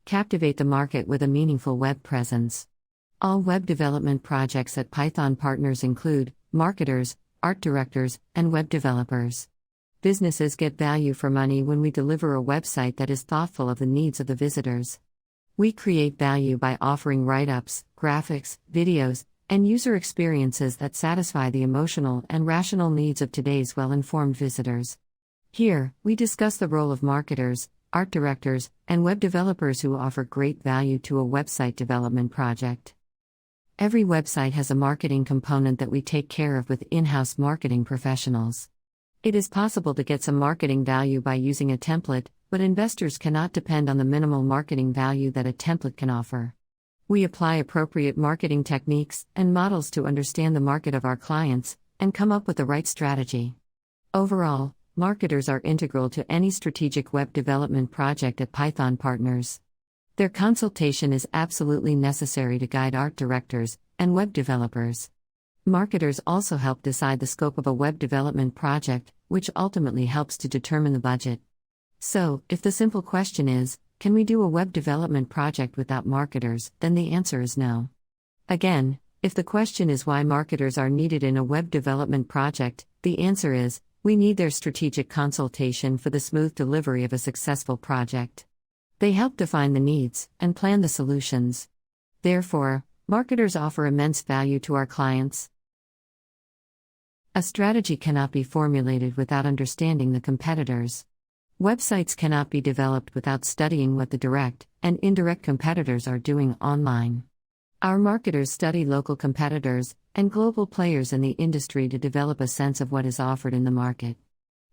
Captivate the market with a meaningful web presence. All web development projects at Python Partners include marketers, art directors, and web developers. Businesses get value for money when we deliver a website that is thoughtful of the needs of the visitors. We create value by offering write-ups, graphics, videos, and user experiences that satisfy the emotional and rational needs of today's well-informed visitors. Here, we discuss the role of marketers, art directors, and web developers who offer great value to a website development project. Every website has a marketing component that we take care of with in-house marketing professionals. It is possible to get some marketing value by using a template, but investors cannot depend on the minimal marketing value that a template can offer. We apply appropriate marketing techniques and models to understand the market of our clients and come up with the right strategy. Overall, marketers are integral to any strategic web development project at Python Partners. Their consultation is absolutely necessary to guide art directors and web developers. Marketers also help decide the scope of a web development project, which ultimately helps to determine the budget. So, if the simple question is, can we do a web development project without marketers, then the answer is no. Again, if the question is why marketers are needed in a web development project, the answer is, we need their strategic consultation for the smooth delivery of a successful project. They help define the needs and plan the solutions. Therefore, marketers offer immense value to our clients. A strategy cannot be formulated without understanding the competitors. Websites cannot be developed without studying what the direct and indirect competitors are doing online. Our marketers study local competitors and global players in the industry to develop a sense of what is offered in the market.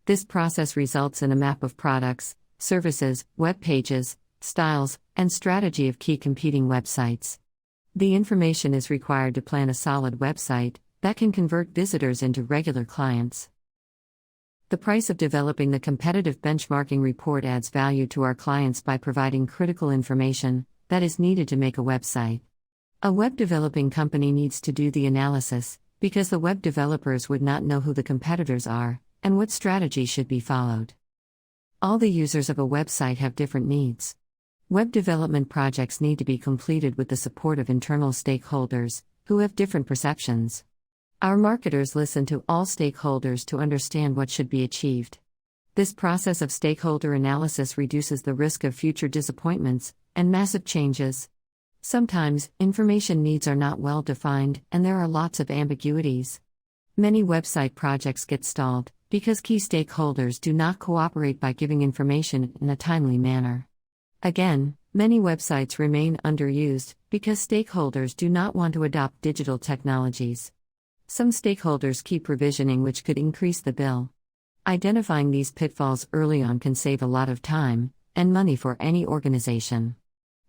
This process results in a map of products, services, web pages, styles, and strategy of key competing websites. The information is required to plan a solid website that can convert visitors into regular clients. The price of developing the competitive benchmarking report adds value to our clients by providing critical information that is needed to make a website. A web developing company needs to do the analysis, because the web developers would not know who the competitors are and what strategy should be followed. All the users of a website have different needs. Web development projects need to be completed with the support of internal stakeholders who have different perceptions. Our marketers listen to all stakeholders to understand what should be achieved. This process of stakeholder analysis reduces the risk of future disappointments and massive changes. Sometimes, information needs are not well defined and there are lots of ambiguities. Many website projects get stalled because key stakeholders do not cooperate by giving information in a timely manner. Again, many websites remain underused because stakeholders do not want to adopt digital technologies. Some stakeholders keep provisioning, which could increase the bill. Identifying these pitfalls early on can save a lot of time and money for any organization.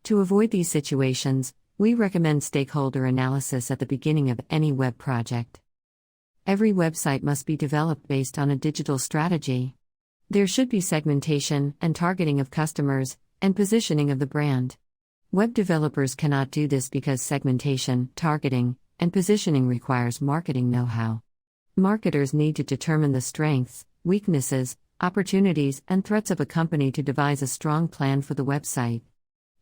To avoid these situations, we recommend stakeholder analysis at the beginning of any web project. Every website must be developed based on a digital strategy. There should be segmentation and targeting of customers and positioning of the brand. Web developers cannot do this because segmentation, targeting, and positioning requires marketing know-how. Marketers need to determine the strengths, weaknesses, opportunities, and threats of a company to devise a strong plan for the website.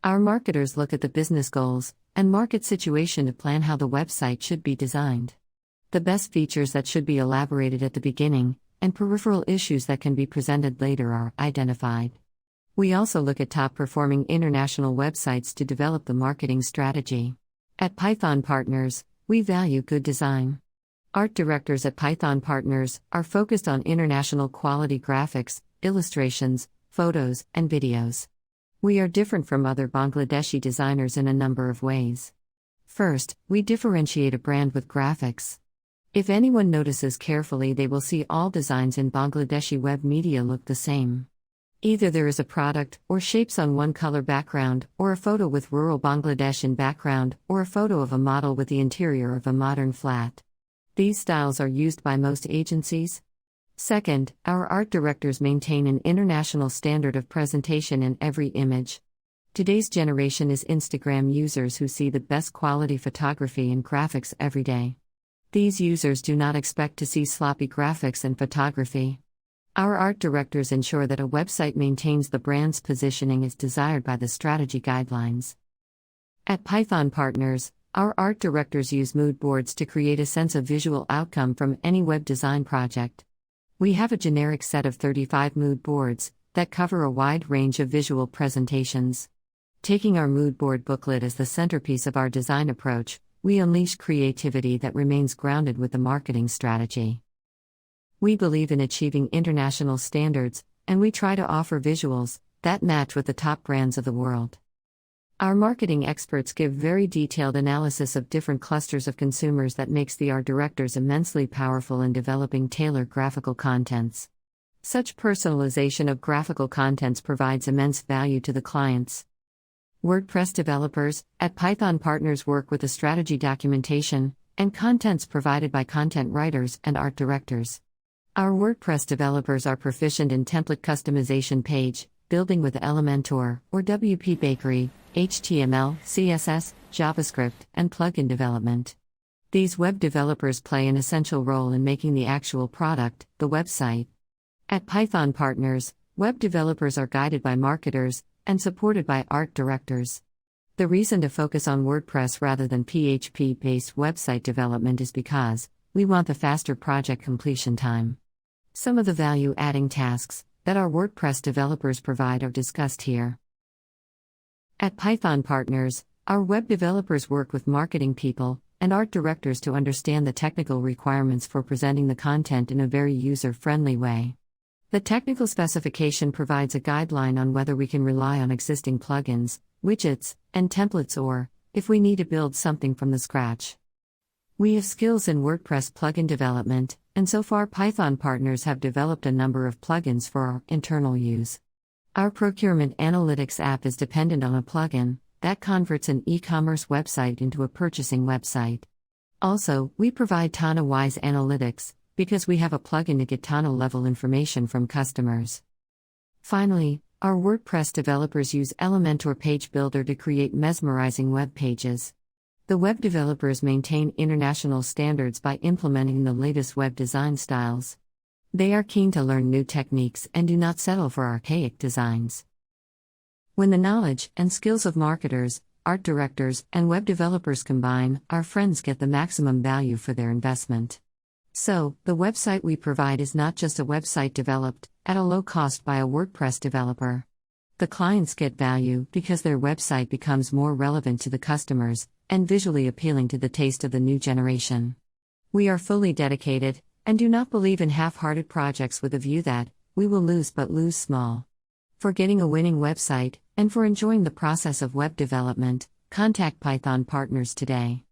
Our marketers look at the business goals and market situation to plan how the website should be designed. The best features that should be elaborated at the beginning, and peripheral issues that can be presented later are identified. We also look at top-performing international websites to develop the marketing strategy. At Python Partners, we value good design. Art directors at Python Partners are focused on international quality graphics, illustrations, photos, and videos. We are different from other Bangladeshi designers in a number of ways. First, we differentiate a brand with graphics. If anyone notices carefully, they will see all designs in Bangladeshi web media look the same. Either there is a product or shapes on one color background, or a photo with rural Bangladesh in background, or a photo of a model with the interior of a modern flat. These styles are used by most agencies. Second, our art directors maintain an international standard of presentation in every image. Today's generation is Instagram users who see the best quality photography and graphics every day. These users do not expect to see sloppy graphics and photography. Our art directors ensure that a website maintains the brand's positioning as desired by the strategy guidelines. At Python Partners, our art directors use mood boards to create a sense of visual outcome from any web design project. We have a generic set of 35 mood boards that cover a wide range of visual presentations. Taking our mood board booklet as the centerpiece of our design approach, we unleash creativity that remains grounded with the marketing strategy. We believe in achieving international standards, and we try to offer visuals that match with the top brands of the world. Our marketing experts give very detailed analysis of different clusters of consumers that makes the art directors immensely powerful in developing tailored graphical contents. Such personalization of graphical contents provides immense value to the clients. WordPress developers at Python Partners work with the strategy documentation and contents provided by content writers and art directors. Our WordPress developers are proficient in template customization, page building with Elementor or WP Bakery, HTML, CSS, JavaScript, and plugin development. These web developers play an essential role in making the actual product, the website. At Python Partners, web developers are guided by marketers and supported by art directors. The reason to focus on WordPress rather than PHP-based website development is because we want the faster project completion time. Some of the value-adding tasks that our WordPress developers provide are discussed here. At Python Partners, our web developers work with marketing people and art directors to understand the technical requirements for presenting the content in a very user-friendly way. The technical specification provides a guideline on whether we can rely on existing plugins, widgets, and templates or, if we need to build something from the scratch. We have skills in WordPress plugin development, and so far Python Partners have developed a number of plugins for our internal use. Our procurement analytics app is dependent on a plugin that converts an e-commerce website into a purchasing website. Also, we provide Tana-wise analytics, because we have a plugin to get Tana-level information from customers. Finally, our WordPress developers use Elementor Page Builder to create mesmerizing web pages. The web developers maintain international standards by implementing the latest web design styles. They are keen to learn new techniques and do not settle for archaic designs. When the knowledge and skills of marketers, art directors, and web developers combine, our friends get the maximum value for their investment. So, the website we provide is not just a website developed at a low cost by a WordPress developer. The clients get value because their website becomes more relevant to the customers and visually appealing to the taste of the new generation. We are fully dedicated and do not believe in half-hearted projects with a view that we will lose but lose small. For getting a winning website and for enjoying the process of web development, contact Python Partners today.